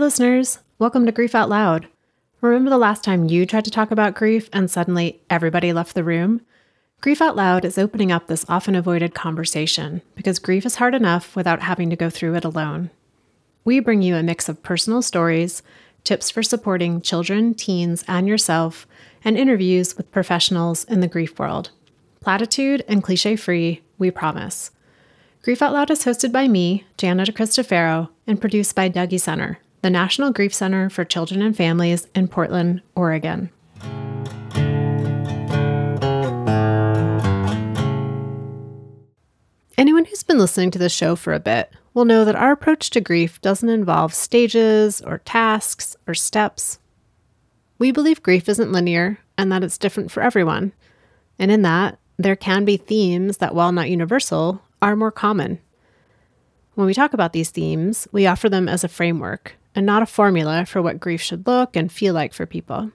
listeners. Welcome to Grief Out Loud. Remember the last time you tried to talk about grief and suddenly everybody left the room? Grief Out Loud is opening up this often avoided conversation because grief is hard enough without having to go through it alone. We bring you a mix of personal stories, tips for supporting children, teens, and yourself, and interviews with professionals in the grief world. Platitude and cliche-free, we promise. Grief Out Loud is hosted by me, Jana DeCristofaro, and produced by Dougie Center, the National Grief Center for Children and Families in Portland, Oregon. Anyone who's been listening to this show for a bit will know that our approach to grief doesn't involve stages or tasks or steps. We believe grief isn't linear and that it's different for everyone. And in that, there can be themes that, while not universal, are more common. When we talk about these themes, we offer them as a framework and not a formula for what grief should look and feel like for people.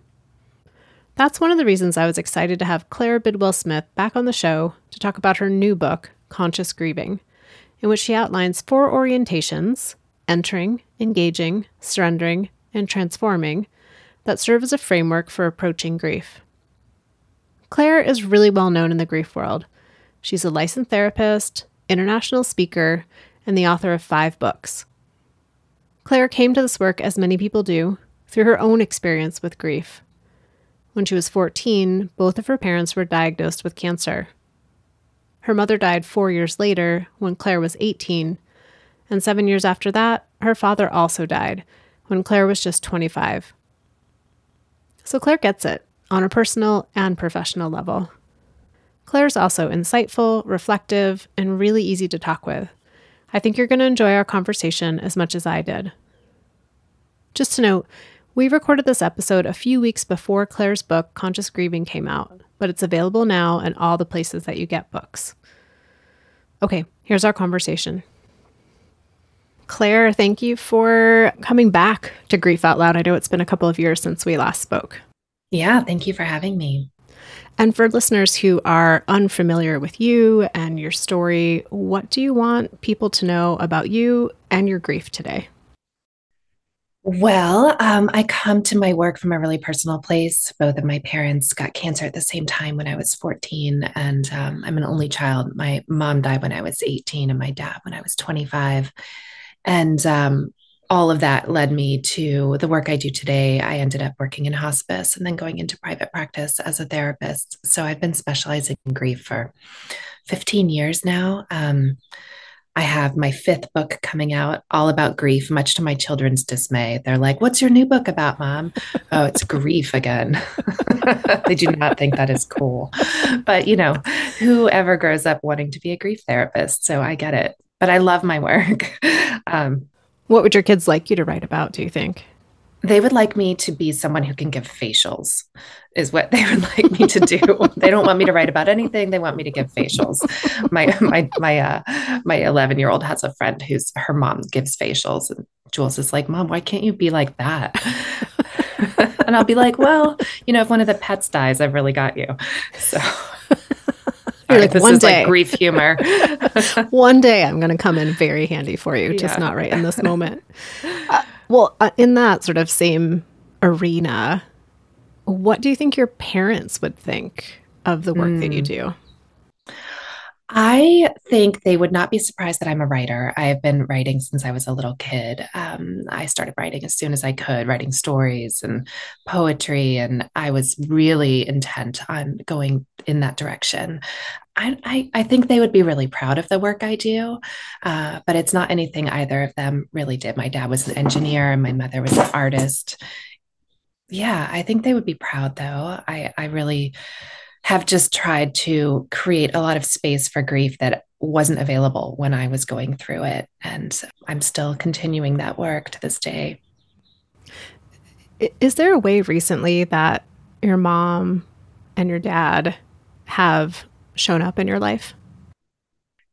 That's one of the reasons I was excited to have Claire Bidwell Smith back on the show to talk about her new book, Conscious Grieving, in which she outlines 4 orientations: entering, engaging, surrendering, and transforming, that serve as a framework for approaching grief. Claire is really well known in the grief world. She's a licensed therapist, international speaker, and the author of 5 books. Claire came to this work, as many people do, through her own experience with grief. When she was 14, both of her parents were diagnosed with cancer. Her mother died 4 years later, when Claire was 18, and 7 years after that, her father also died, when Claire was just 25. So Claire gets it, on a personal and professional level. Claire's also insightful, reflective, and really easy to talk with. I think you're going to enjoy our conversation as much as I did. Just to note, we recorded this episode a few weeks before Claire's book, Conscious Grieving, came out, but it's available now in all the places that you get books. Okay, here's our conversation. Claire, thank you for coming back to Grief Out Loud. I know it's been a couple of years since we last spoke. Yeah, thank you for having me. And for listeners who are unfamiliar with you and your story, what do you want people to know about you and your grief today? Well, I come to my work from a really personal place. Both of my parents got cancer at the same time when I was 14, and I'm an only child. My mom died when I was 18 and my dad when I was 25. And all of that led me to the work I do today. I ended up working in hospice and then going into private practice as a therapist. So I've been specializing in grief for 15 years now. I have my 5th book coming out, all about grief, much to my children's dismay. They're like, "What's your new book about, Mom?" "Oh, it's grief again." They do not think that is cool. But, whoever grows up wanting to be a grief therapist, so I get it. But I love my work. What would your kids like you to write about, do you think? They would like me to be someone who can give facials, is what they would like me to do. They don't want me to write about anything. They want me to give facials. My 11-year-old has a friend her mom gives facials, and Jules is like, "Mom, why can't you be like that?" And I'll be like, "Well, if one of the pets dies, I've really got you." So you're like, this one is day, like grief humor. One day I'm going to come in very handy for you, just not right in this moment. In that sort of same arena, what do you think your parents would think of the work that you do? I think they would not be surprised that I'm a writer. I have been writing since I was a little kid. I started writing as soon as I could, writing stories and poetry, and I was really intent on going in that direction. I think they would be really proud of the work I do, but it's not anything either of them really did. My dad was an engineer and my mother was an artist. Yeah, I think they would be proud, though. I really have just tried to create a lot of space for grief that wasn't available when I was going through it. And I'm still continuing that work to this day. Is there a way recently that your mom and your dad have shown up in your life?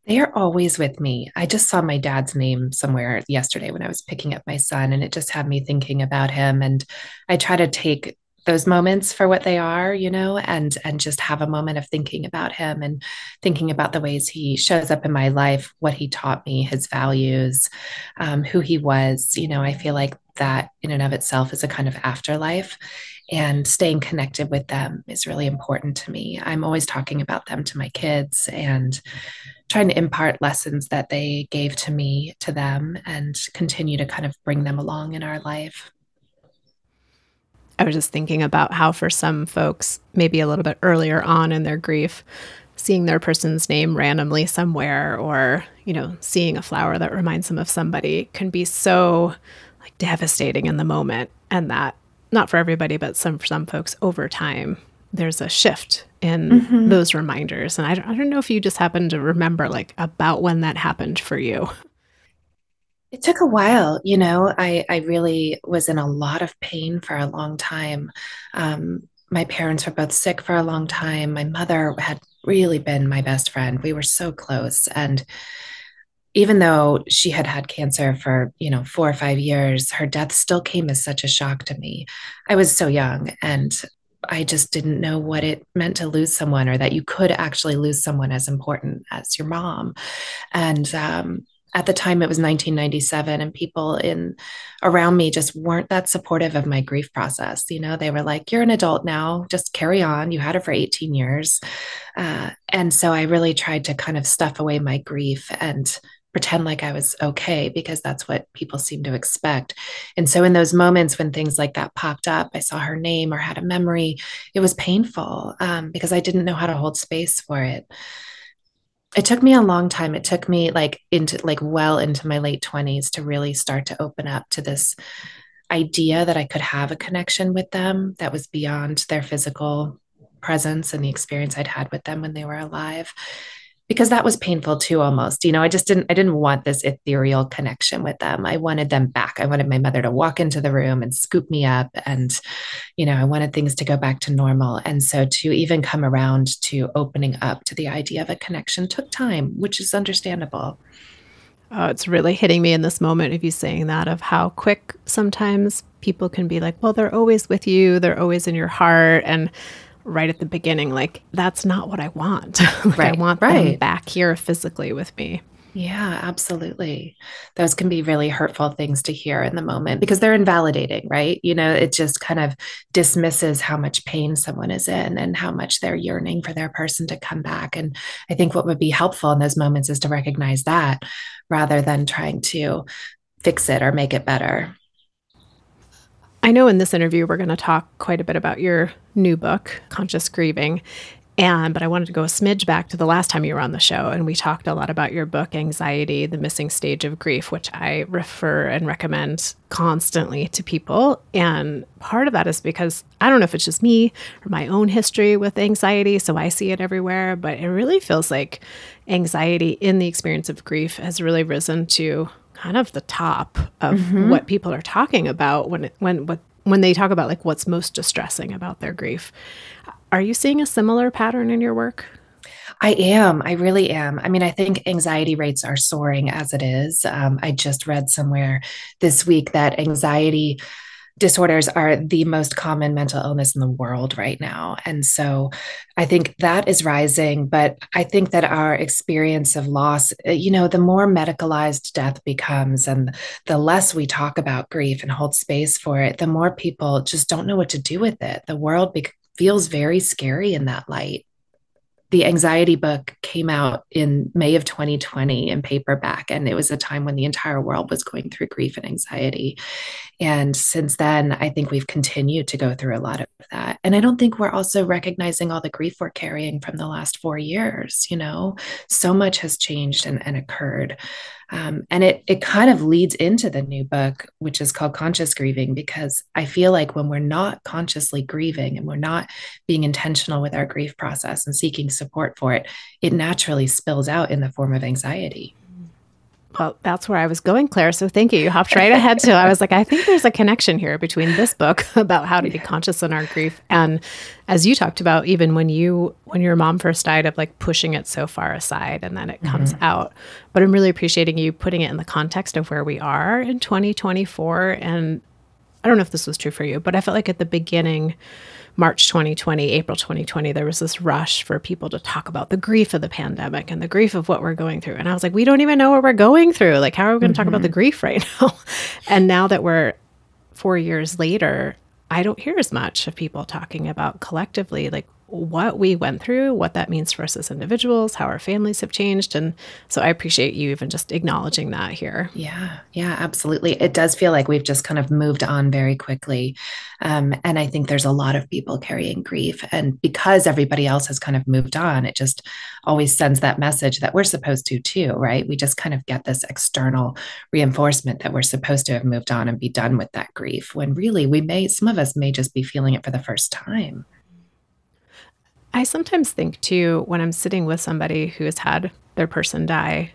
They are always with me. I just saw my dad's name somewhere yesterday when I was picking up my son, and it just had me thinking about him. And I try to take those moments for what they are, and just have a moment of thinking about him and thinking about the ways he shows up in my life, what he taught me, his values, who he was. I feel like that in and of itself is a kind of afterlife. And staying connected with them is really important to me. I'm always talking about them to my kids and trying to impart lessons that they gave to me to them and continue to kind of bring them along in our life. I was just thinking about how for some folks, maybe a little bit earlier on in their grief, seeing their person's name randomly somewhere or, seeing a flower that reminds them of somebody can be so like devastating in the moment. And that not for everybody, but for some folks over time, there's a shift in those reminders. And I don't know if you just happen to remember like about when that happened for you. It took a while, I really was in a lot of pain for a long time. My parents were both sick for a long time. My mother had really been my best friend. We were so close. And even though she had had cancer for, 4 or 5 years, her death still came as such a shock to me. I was so young and I just didn't know what it meant to lose someone or that you could actually lose someone as important as your mom. And at the time, it was 1997, and people around me just weren't that supportive of my grief process. They were like, "You're an adult now, just carry on. You had her for 18 years." And so I really tried to kind of stuff away my grief and pretend like I was okay because that's what people seem to expect. And so in those moments when things like that popped up, I saw her name or had a memory, it was painful because I didn't know how to hold space for it. It took me a long time. It took me well into my late 20s to really start to open up to this idea that I could have a connection with them that was beyond their physical presence and the experience I'd had with them when they were alive. Because that was painful too, almost. I didn't want this ethereal connection with them. I wanted them back. I wanted my mother to walk into the room and scoop me up. And, I wanted things to go back to normal. And so to even come around to opening up to the idea of a connection took time, which is understandable. Oh, it's really hitting me in this moment of you saying that, of how quick sometimes people can be like, well, they're always with you. They're always in your heart. And right at the beginning, like, that's not what I want. I want them back here physically with me. Yeah, absolutely. Those can be really hurtful things to hear in the moment because they're invalidating, right? It just kind of dismisses how much pain someone is in and how much they're yearning for their person to come back. And I think what would be helpful in those moments is to recognize that rather than trying to fix it or make it better. I know in this interview, we're going to talk quite a bit about your new book, Conscious Grieving. But I wanted to go a smidge back to the last time you were on the show, and we talked a lot about your book, Anxiety, the Missing Stage of Grief, which I refer and recommend constantly to people. And part of that is because I don't know if it's just me or my own history with anxiety, so I see it everywhere, but it really feels like anxiety in the experience of grief has really risen to kind of the top of what people are talking about when they talk about like what's most distressing about their grief. Are you seeing a similar pattern in your work? I am. I really am. I mean, I think anxiety rates are soaring as it is. I just read somewhere this week that anxiety disorders are the most common mental illness in the world right now. And so I think that is rising. But I think that our experience of loss, the more medicalized death becomes and the less we talk about grief and hold space for it, the more people just don't know what to do with it. The world feels very scary in that light. The anxiety book came out in May of 2020 in paperback, and it was a time when the entire world was going through grief and anxiety. And since then, I think we've continued to go through a lot of that. And I don't think we're also recognizing all the grief we're carrying from the last 4 years. So much has changed and occurred. And it kind of leads into the new book, which is called Conscious Grieving, because I feel like when we're not consciously grieving and we're not being intentional with our grief process and seeking support for it, it naturally spills out in the form of anxiety. Well, that's where I was going, Claire. So thank you. You hopped right ahead to, I was like, I think there's a connection here between this book about how to be conscious in our grief. And as you talked about, even when your mom first died, of like pushing it so far aside and then it comes out. But I'm really appreciating you putting it in the context of where we are in 2024 and I don't know if this was true for you, but I felt like at the beginning, March 2020, April 2020, there was this rush for people to talk about the grief of the pandemic and the grief of what we're going through. And I was like, we don't even know what we're going through. Like, how are we going to talk about the grief right now? And now that we're 4 years later, I don't hear as much of people talking about collectively, like what we went through, what that means for us as individuals, how our families have changed. And so I appreciate you even just acknowledging that here. Yeah, absolutely. It does feel like we've just kind of moved on very quickly. And I think there's a lot of people carrying grief. And because everybody else has kind of moved on, it just always sends that message that we're supposed to too, right? We just kind of get this external reinforcement that we're supposed to have moved on and be done with that grief, when really some of us may just be feeling it for the first time. I sometimes think too, when I'm sitting with somebody who has had their person die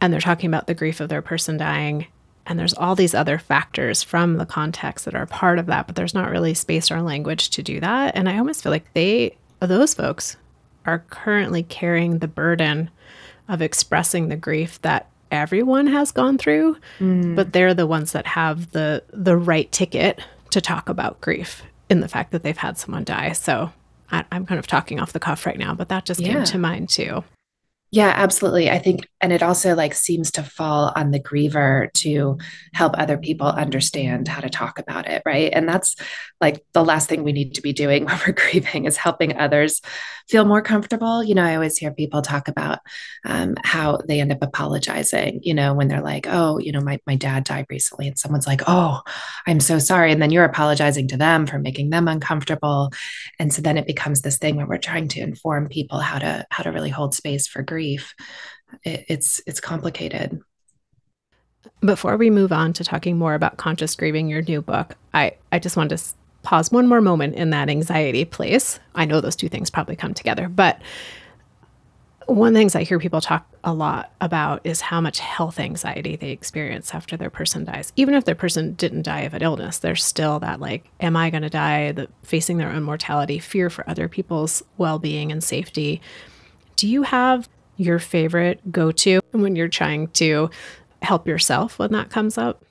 and they're talking about the grief of their person dying, and there's all these other factors from the context that are part of that, but there's not really space or language to do that. And I almost feel like those folks are currently carrying the burden of expressing the grief that everyone has gone through, but they're the ones that have the right ticket to talk about grief in the fact that they've had someone die. So I'm kind of talking off the cuff right now, but that just came to mind too. Yeah, absolutely. I think, and it also like seems to fall on the griever to help other people understand how to talk about it, right? And that's like the last thing we need to be doing when we're grieving, is helping others feel more comfortable. I always hear people talk about how they end up apologizing, when they're like, oh, my dad died recently, and someone's like, oh, I'm so sorry. And then you're apologizing to them for making them uncomfortable. And so then it becomes this thing where we're trying to inform people how to really hold space for grief. It's complicated. Before we move on to talking more about Conscious Grieving, your new book, I just wanted to pause one more moment in that anxiety place. I know those two things probably come together, but one of the things I hear people talk a lot about is how much health anxiety they experience after their person dies. Even if their person didn't die of an illness, there's still that like, am I going to die? Facing their own mortality, fear for other people's well-being and safety. Do you have your favorite go-to when you're trying to help yourself when that comes up?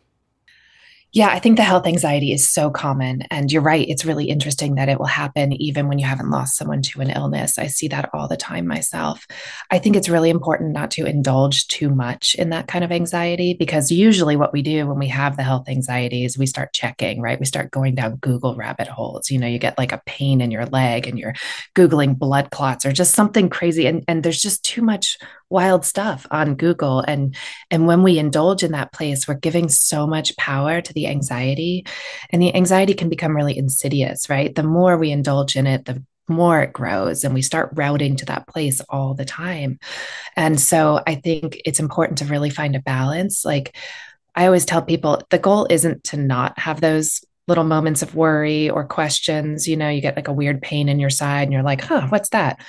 Yeah, I think the health anxiety is so common. And you're right. It's really interesting that it will happen even when you haven't lost someone to an illness. I see that all the time myself. I think it's really important not to indulge too much in that kind of anxiety, because usually what we do when we have the health anxiety is we start checking, right? We start going down Google rabbit holes. You get like a pain in your leg and you're Googling blood clots or just something crazy. And there's just too much wild stuff on Google. And when we indulge in that place, we're giving so much power to the anxiety, and the anxiety can become really insidious, right? The more we indulge in it, the more it grows, and we start routing to that place all the time. And so I think it's important to really find a balance. Like I always tell people, the goal isn't to not have those little moments of worry or questions. You get like a weird pain in your side and you're like, what's that?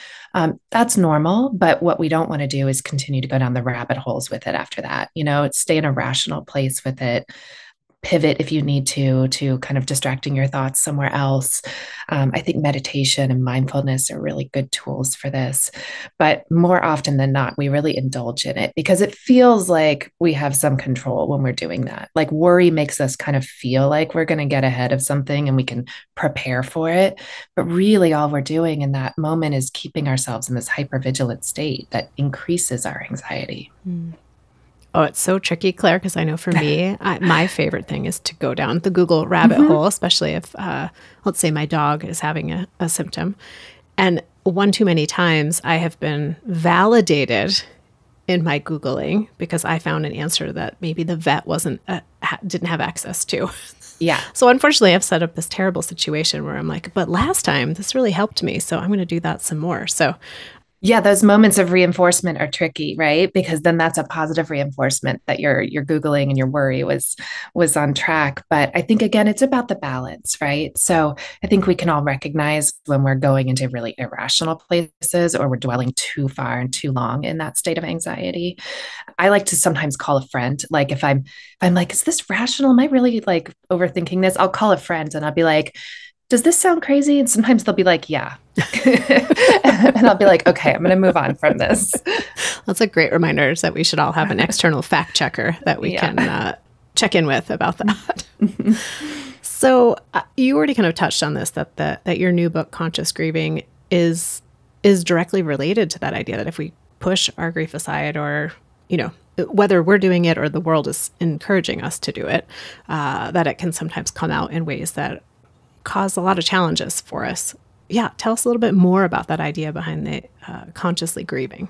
That's normal. But what we don't want to do is continue to go down the rabbit holes with it after that. Stay in a rational place with it. Pivot if you need to kind of distracting your thoughts somewhere else. I think meditation and mindfulness are really good tools for this. But more often than not, we really indulge in it because it feels like we have some control when we're doing that. Like worry makes us kind of feel like we're going to get ahead of something and we can prepare for it. But really all we're doing in that moment is keeping ourselves in this hypervigilant state that increases our anxiety. Oh, it's so tricky, Claire, because I know for me, my favorite thing is to go down the Google rabbit hole, especially if, let's say my dog is having a symptom. And one too many times I have been validated in my Googling because I found an answer that maybe the vet didn't have access to. Yeah. So unfortunately, I've set up this terrible situation where I'm like, but last time this really helped me, so I'm going to do that some more. So yeah, those moments of reinforcement are tricky, right? Because then that's a positive reinforcement that your Googling and your worry was on track. But I think, again, it's about the balance, right? So I think we can all recognize when we're going into really irrational places or we're dwelling too far and too long in that state of anxiety. I like to sometimes call a friend. Like if I'm like, is this rational? Am I really like overthinking this? I'll call a friend and I'll be like, does this sound crazy? And sometimes they'll be like, yeah. And I'll be like, okay, I'm going to move on from this. That's a great reminder that we should all have an external fact checker that we can check in with about that. So you already kind of touched on this, that your new book, Conscious Grieving, is directly related to that idea that if we push our grief aside, or, whether we're doing it or the world is encouraging us to do it, that it can sometimes come out in ways that cause a lot of challenges for us. Yeah, tell us a little bit more about that idea behind the consciously grieving.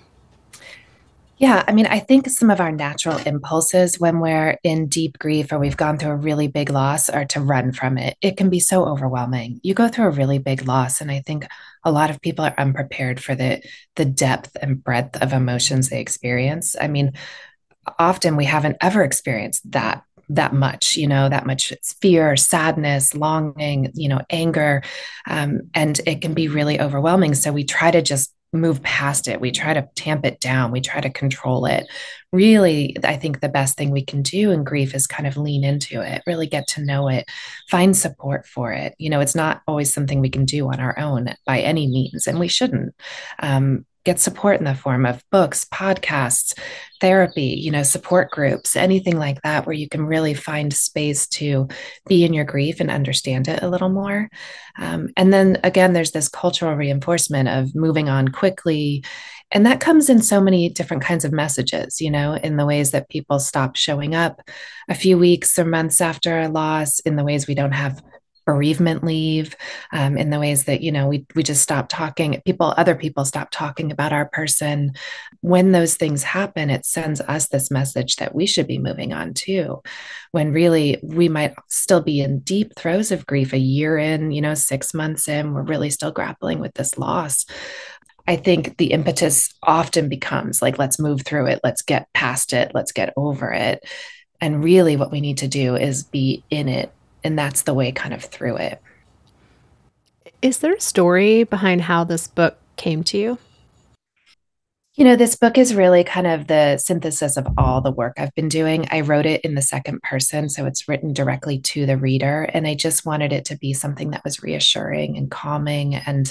Yeah, I mean, I think some of our natural impulses when we're in deep grief or we've gone through a really big loss are to run from it. It can be so overwhelming. You go through a really big loss, and I think a lot of people are unprepared for the depth and breadth of emotions they experience. I mean, often we haven't ever experienced that much, that much fear, sadness, longing, anger, and it can be really overwhelming. So we try to just move past it. We try to tamp it down. We try to control it. Really, I think the best thing we can do in grief is kind of lean into it, really get to know it, find support for it. It's not always something we can do on our own by any means, and we shouldn't. Get support in the form of books, podcasts, therapy, support groups, anything like that, where you can really find space to be in your grief and understand it a little more. And then again, there's this cultural reinforcement of moving on quickly. And that comes in so many different kinds of messages, in the ways that people stop showing up a few weeks or months after a loss, in the ways we don't have bereavement leave, in the ways that we just stop talking, other people stop talking about our person. When those things happen, it sends us this message that we should be moving on too, when really we might still be in deep throes of grief a year in, 6 months in, we're really still grappling with this loss. I think the impetus often becomes like, let's move through it, let's get past it, let's get over it. And really what we need to do is be in it. And that's the way kind of through it. Is there a story behind how this book came to you? This book is really kind of the synthesis of all the work I've been doing. I wrote it in the second person, so it's written directly to the reader. And I just wanted it to be something that was reassuring and calming, and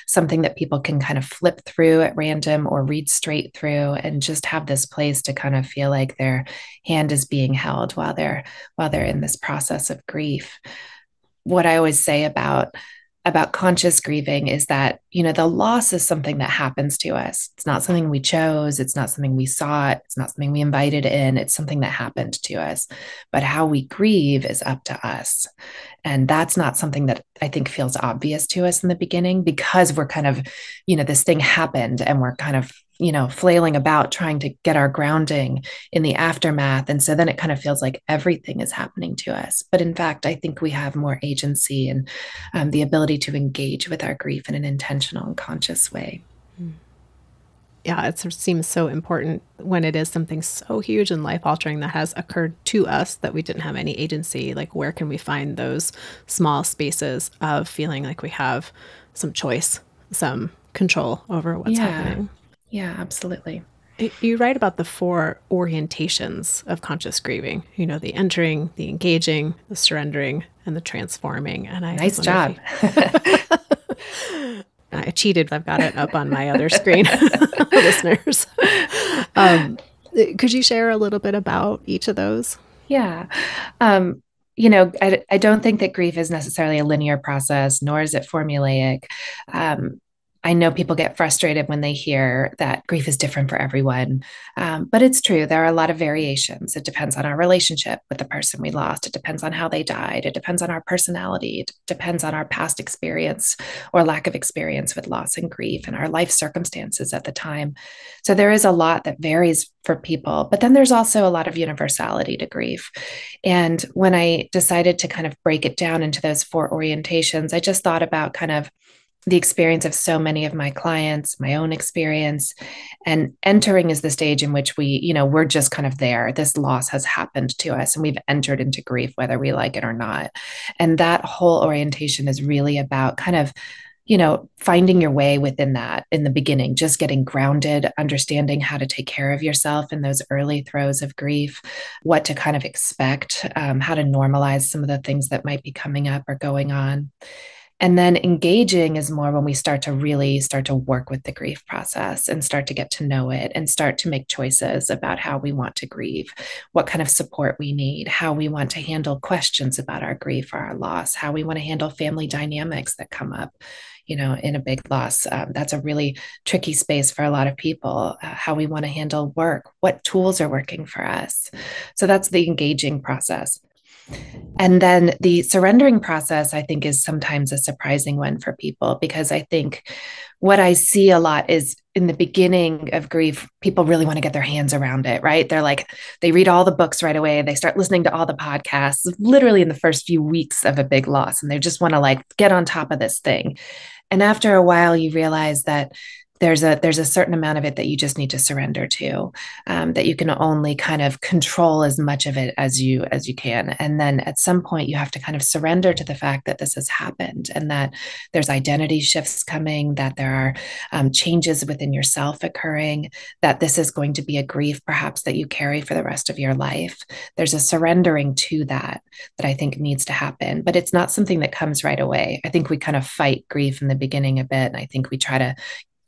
something that people can kind of flip through at random or read straight through, and just have this place to kind of feel like their hand is being held while they're in this process of grief. What I always say about conscious grieving is that, the loss is something that happens to us. It's not something we chose. It's not something we sought. It's not something we invited in. It's something that happened to us. But how we grieve is up to us. And that's not something that I think feels obvious to us in the beginning, because we're kind of, this thing happened and we're kind of, flailing about trying to get our grounding in the aftermath. And so then it kind of feels like everything is happening to us. But in fact, I think we have more agency and the ability to engage with our grief in an intentional and conscious way. Yeah, it seems so important when it is something so huge and life-altering that has occurred to us that we didn't have any agency. Like, where can we find those small spaces of feeling like we have some choice, some control over what's happening? Yeah, absolutely. You write about the 4 orientations of conscious grieving, the entering, the engaging, the surrendering, and the transforming. And nice job. I cheated. I've got it up on my other screen, listeners. Could you share a little bit about each of those? Yeah. I don't think that grief is necessarily a linear process, nor is it formulaic. I know people get frustrated when they hear that grief is different for everyone, but it's true. There are a lot of variations. It depends on our relationship with the person we lost. It depends on how they died. It depends on our personality. It depends on our past experience or lack of experience with loss and grief, and our life circumstances at the time. So there is a lot that varies for people, but then there's also a lot of universality to grief. And when I decided to kind of break it down into those 4 orientations, I just thought about kind of the experience of so many of my clients, my own experience. And entering is the stage in which we're just kind of there. This loss has happened to us and we've entered into grief, whether we like it or not. And that whole orientation is really about kind of, finding your way within that in the beginning, just getting grounded, understanding how to take care of yourself in those early throes of grief, what to kind of expect, how to normalize some of the things that might be coming up or going on. And then engaging is more when we start to really start to work with the grief process and start to get to know it and start to make choices about how we want to grieve, what kind of support we need, how we want to handle questions about our grief or our loss, how we want to handle family dynamics that come up, in a big loss. That's a really tricky space for a lot of people, how we want to handle work, what tools are working for us. So that's the engaging process. And then the surrendering process, I think, is sometimes a surprising one for people, because I think what I see a lot is in the beginning of grief, people really want to get their hands around it, right? They're like, they read all the books right away. They start listening to all the podcasts literally in the first few weeks of a big loss. And they just want to like get on top of this thing. And after a while, you realize that there's a certain amount of it that you just need to surrender to, that you can only kind of control as much of it as you can. And then at some point you have to kind of surrender to the fact that this has happened, and that there's identity shifts coming, that there are changes within yourself occurring, that this is going to be a grief perhaps that you carry for the rest of your life. There's a surrendering to that I think needs to happen, but it's not something that comes right away. I think we kind of fight grief in the beginning a bit, and I think we try to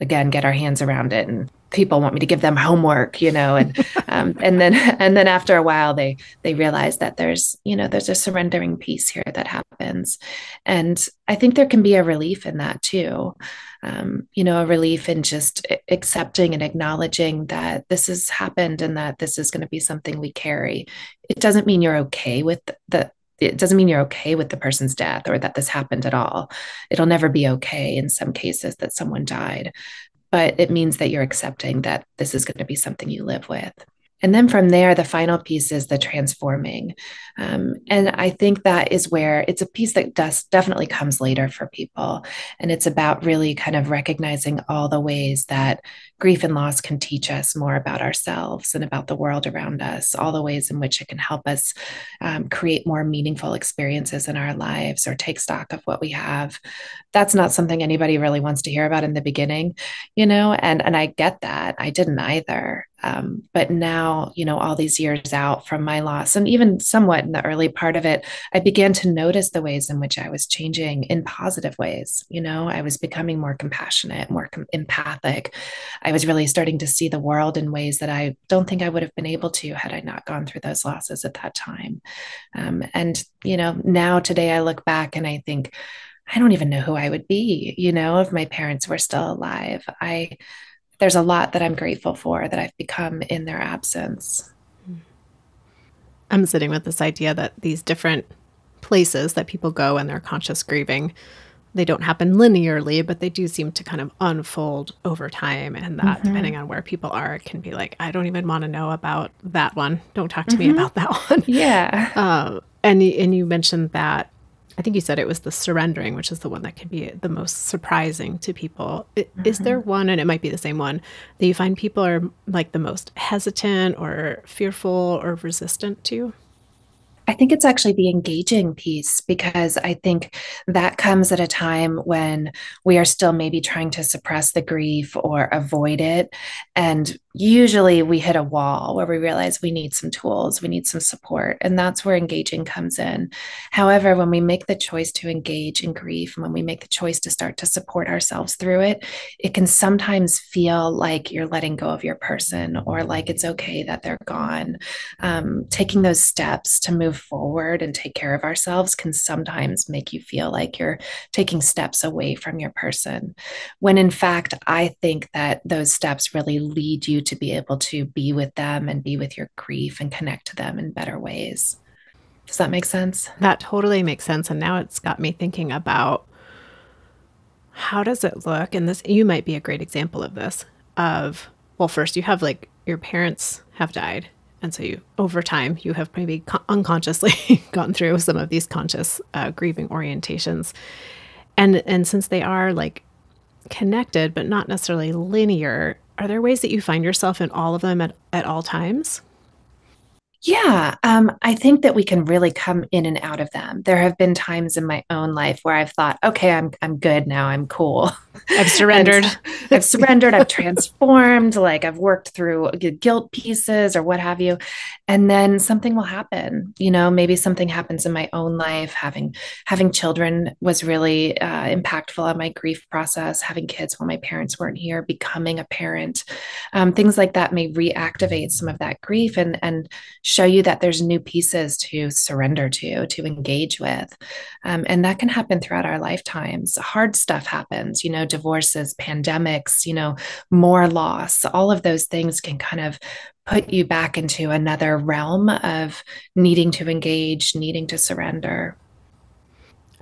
again get our hands around it, and people want me to give them homework, and then after a while they realize that there's a surrendering piece here that happens. And I think there can be a relief in that too, a relief in just accepting and acknowledging that this has happened and that this is going to be something we carry. It doesn't mean you're okay with the person's death or that this happened at all. It'll never be okay in some cases that someone died, but it means that you're accepting that this is going to be something you live with. And then from there, the final piece is the transforming. And I think that is where it's a piece that definitely comes later for people. And it's about really kind of recognizing all the ways that grief and loss can teach us more about ourselves and about the world around us, all the ways in which it can help us create more meaningful experiences in our lives or take stock of what we have. That's not something anybody really wants to hear about in the beginning, and I get that. I didn't either. But now, all these years out from my loss, and even somewhat in the early part of it, I began to notice the ways in which I was changing in positive ways. I was becoming more compassionate, more empathic. I was really starting to see the world in ways that I don't think I would have been able to had I not gone through those losses at that time. And now today I look back and I think, I don't even know who I would be, if my parents were still alive. There's a lot that I'm grateful for that I've become in their absence. I'm sitting with this idea that these different places that people go in their conscious grieving, they don't happen linearly, but they do seem to kind of unfold over time. And that, depending on where people are, it can be like, I don't even want to know about that one. Don't talk to me about that one. Yeah. And you mentioned that, I think you said it was the surrendering, which is the one that can be the most surprising to people. Is there one, and it might be the same one, that you find people are like the most hesitant or fearful or resistant to? I think it's actually the engaging piece, because I think that comes at a time when we are still maybe trying to suppress the grief or avoid it. And usually we hit a wall where we realize we need some tools, we need some support. And that's where engaging comes in. However, when we make the choice to engage in grief, and when we make the choice to start to support ourselves through it, it can sometimes feel like you're letting go of your person, or like it's okay that they're gone. Taking those steps to move forward and take care of ourselves can sometimes make you feel like you're taking steps away from your person, when in fact, I think that those steps really lead you to be able to be with them and be with your grief and connect to them in better ways. Does that make sense? That totally makes sense. And now it's got me thinking about, how does it look? And this, you might be a great example of this, well, first you have like your parents have died. And so over time, you have maybe unconsciously gone through some of these conscious grieving orientations. And since they are like connected, but not necessarily linear, are there ways that you find yourself in all of them at all times? Yeah, I think that we can really come in and out of them. There have been times in my own life where I've thought, okay, I'm good now, I'm cool. I've And surrendered. I've surrendered, I've transformed, like I've worked through guilt pieces or what have you. And then something will happen. Maybe something happens in my own life. Having children was really impactful on my grief process. Having kids while my parents weren't here, becoming a parent, things like that may reactivate some of that grief and show you that there's new pieces to surrender to engage with. And that can happen throughout our lifetimes. Hard stuff happens, divorces, pandemics, more loss. All of those things can kind of put you back into another realm of needing to engage, needing to surrender.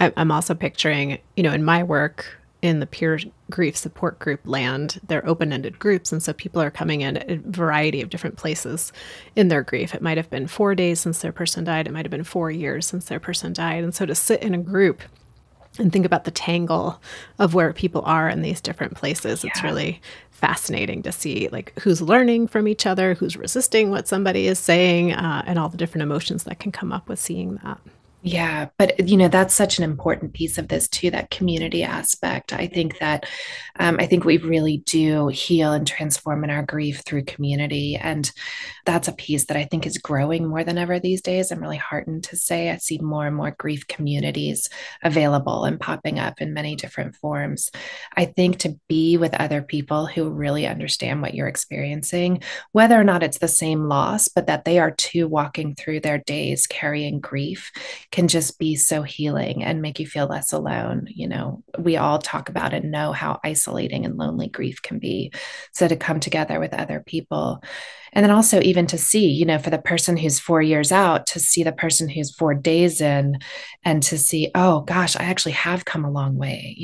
I'm also picturing, in my work in the peer grief support group land, they're open-ended groups. And so people are coming in at a variety of different places in their grief. It might have been 4 days since their person died. It might have been 4 years since their person died. And so to sit in a group and think about the tangle of where people are in these different places, it's really fascinating to see like who's learning from each other, who's resisting what somebody is saying, and all the different emotions that can come up with seeing that. Yeah, but that's such an important piece of this too, that community aspect. I think we really do heal and transform in our grief through community. And that's a piece that I think is growing more than ever these days. I'm really heartened to say I see more and more grief communities available and popping up in many different forms. I think to be with other people who really understand what you're experiencing, whether or not it's the same loss, but that they are too walking through their days carrying grief, can just be so healing and make you feel less alone. We all talk about and know how isolating and lonely grief can be. So to come together with other people, and then also even to see, for the person who's 4 years out, to see the person who's 4 days in and to see, oh gosh, I actually have come a long way,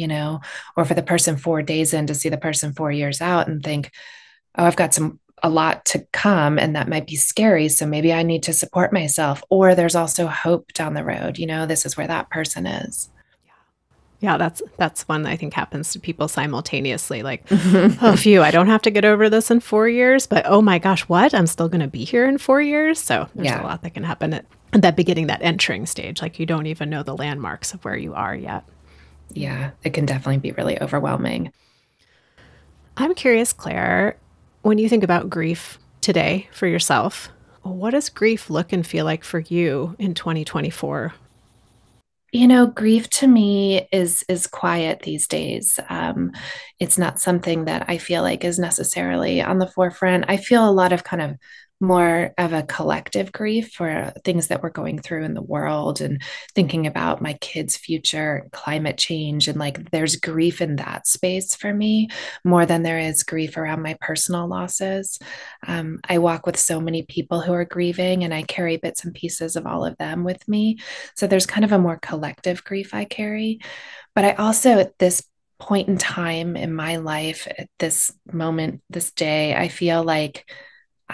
or for the person 4 days in to see the person 4 years out and think, oh, I've got a lot to come, and that might be scary. So maybe I need to support myself. Or there's also hope down the road. This is where that person is. Yeah, that's one that I think happens to people simultaneously. Like, oh, phew, I don't have to get over this in 4 years, but oh my gosh, what? I'm still going to be here in 4 years. So there's a lot that can happen at that beginning, that entering stage. Like you don't even know the landmarks of where you are yet. Yeah, it can definitely be really overwhelming. I'm curious, Claire, when you think about grief today for yourself, what does grief look and feel like for you in 2024? Grief to me is quiet these days. It's not something that I feel like is necessarily on the forefront. I feel a lot of kind of more of a collective grief for things that we're going through in the world and thinking about my kids' future, climate change, and like there's grief in that space for me more than there is grief around my personal losses. I walk with so many people who are grieving, and I carry bits and pieces of all of them with me. So there's kind of a more collective grief I carry. But I also, at this point in time in my life, at this moment, this day, I feel like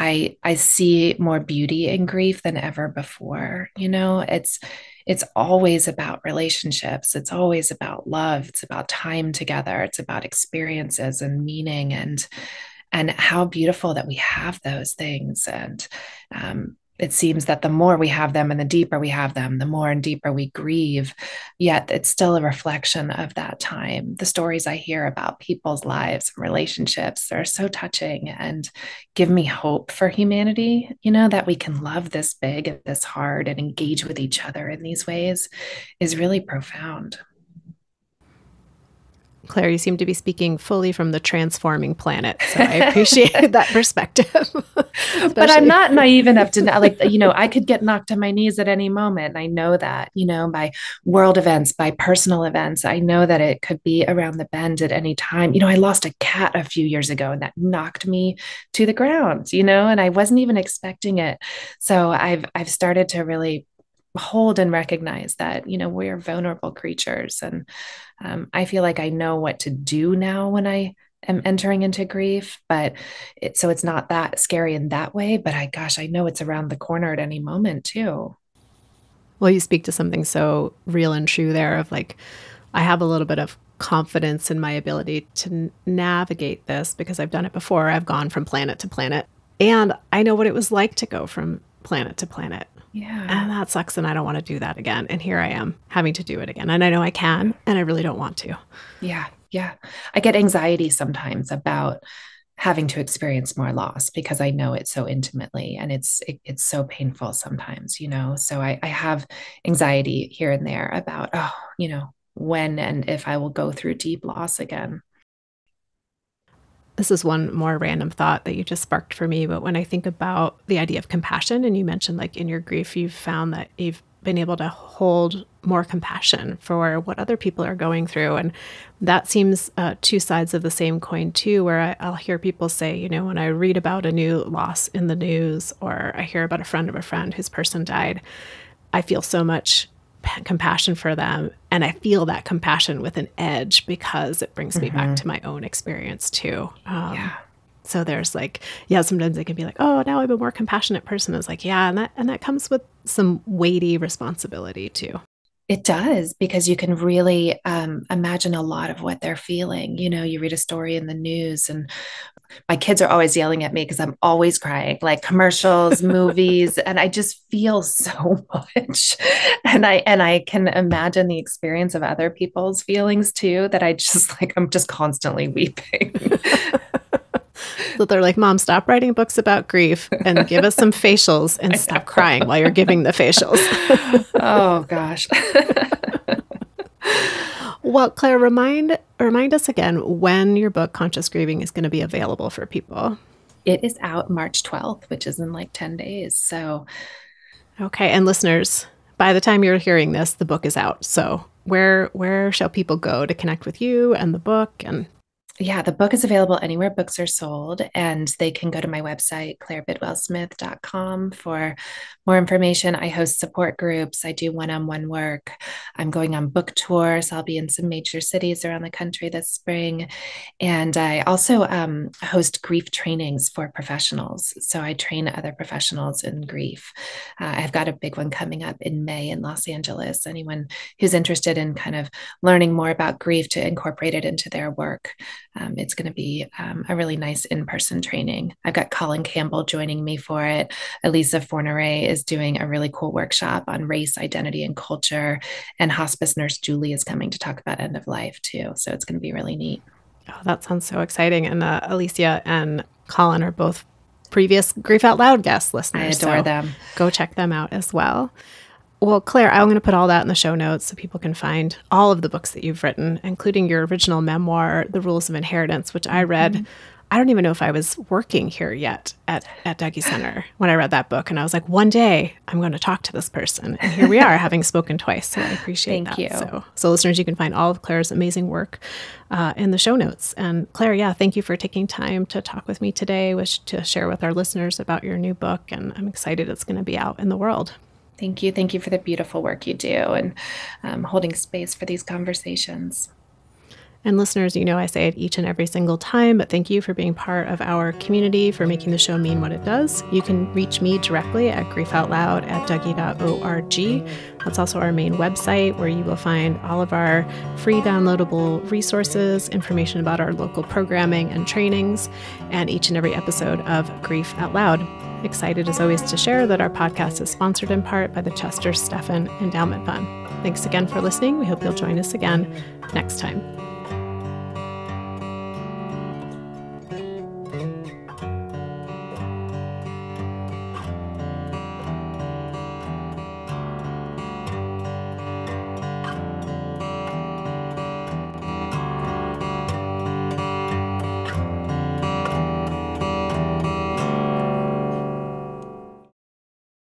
I see more beauty in grief than ever before. It's always about relationships. It's always about love. It's about time together. It's about experiences and meaning and how beautiful that we have those things. And it seems that the more we have them and the deeper we have them, the more and deeper we grieve. Yet it's still a reflection of that time. The stories I hear about people's lives and relationships are so touching and give me hope for humanity, that we can love this big and this hard and engage with each other in these ways is really profound. Claire, you seem to be speaking fully from the transforming planet. So I appreciate that perspective. But I'm not naive enough to know, I could get knocked to my knees at any moment. I know that, by world events, by personal events. I know that it could be around the bend at any time. I lost a cat a few years ago and that knocked me to the ground, and I wasn't even expecting it. So I've started to really hold and recognize that we're vulnerable creatures, and I feel like I know what to do now when I am entering into grief, but so it's not that scary in that way, but I know it's around the corner at any moment too. Well, you speak to something so real and true there of like, I have a little bit of confidence in my ability to navigate this because I've done it before. I've gone from planet to planet. And I know what it was like to go from planet to planet. Yeah. And that sucks. And I don't want to do that again. And here I am having to do it again. And I know I can, and I really don't want to. Yeah. Yeah. I get anxiety sometimes about having to experience more loss because I know it so intimately, and it's so painful sometimes, so I have anxiety here and there about, when and if I will go through deep loss again. This is one more random thought that you just sparked for me. But when I think about the idea of compassion, and you mentioned like in your grief, you've found that you've been able to hold more compassion for what other people are going through. And that seems two sides of the same coin too, where I'll hear people say, when I read about a new loss in the news, or I hear about a friend of a friend whose person died, I feel so much compassion for them. And I feel that compassion with an edge because it brings me back to my own experience too. So there's like, sometimes it can be like, oh, now I'm a more compassionate person. It's like, and that comes with some weighty responsibility too. It does, because you can really imagine a lot of what they're feeling. You read a story in the news, and my kids are always yelling at me because I'm always crying, like commercials, movies, and I just feel so much. And I can imagine the experience of other people's feelings too, that I'm just constantly weeping. So they're like, Mom, stop writing books about grief and give us some facials and stop crying while you're giving the facials. Oh, gosh. Well, Claire, remind us again when your book, Conscious Grieving, is going to be available for people. It is out March 12th, which is in like 10 days. So, okay. And listeners, by the time you're hearing this, the book is out. So where shall people go to connect with you and the book? And yeah, the book is available anywhere books are sold, and they can go to my website, clairebidwellsmith.com, for more information. I host support groups. I do one-on-one work. I'm going on book tour, so I'll be in some major cities around the country this spring. And I also host grief trainings for professionals. So I train other professionals in grief. I've got a big one coming up in May in Los Angeles. Anyone who's interested in kind of learning more about grief to incorporate it into their work. It's going to be a really nice in-person training. I've got Colin Campbell joining me for it. Elisa Fornere is doing a really cool workshop on race, identity, and culture. And hospice nurse Julie is coming to talk about end of life too. So it's going to be really neat. Oh, that sounds so exciting. And Alicia and Colin are both previous Grief Out Loud guest listeners. I adore them. Go check them out as well. Well, Claire, I'm going to put all that in the show notes so people can find all of the books that you've written, including your original memoir, The Rules of Inheritance, which I read. Mm-hmm. I don't even know if I was working here yet at Dougy Center when I read that book. And I was like, one day I'm going to talk to this person. And here we are, having spoken twice. So I appreciate that. Thank you. So listeners, you can find all of Claire's amazing work in the show notes. And Claire, thank you for taking time to talk with me today, to share with our listeners about your new book. And I'm excited it's going to be out in the world. Thank you. Thank you for the beautiful work you do and holding space for these conversations. And listeners, I say it each and every single time, but thank you for being part of our community, for making the show mean what it does. You can reach me directly at griefoutloud@dougy.org. That's also our main website, where you will find all of our free downloadable resources, information about our local programming and trainings, and each and every episode of Grief Out Loud. Excited as always to share that our podcast is sponsored in part by the Chester Stephan Endowment Fund. Thanks again for listening. We hope you'll join us again next time.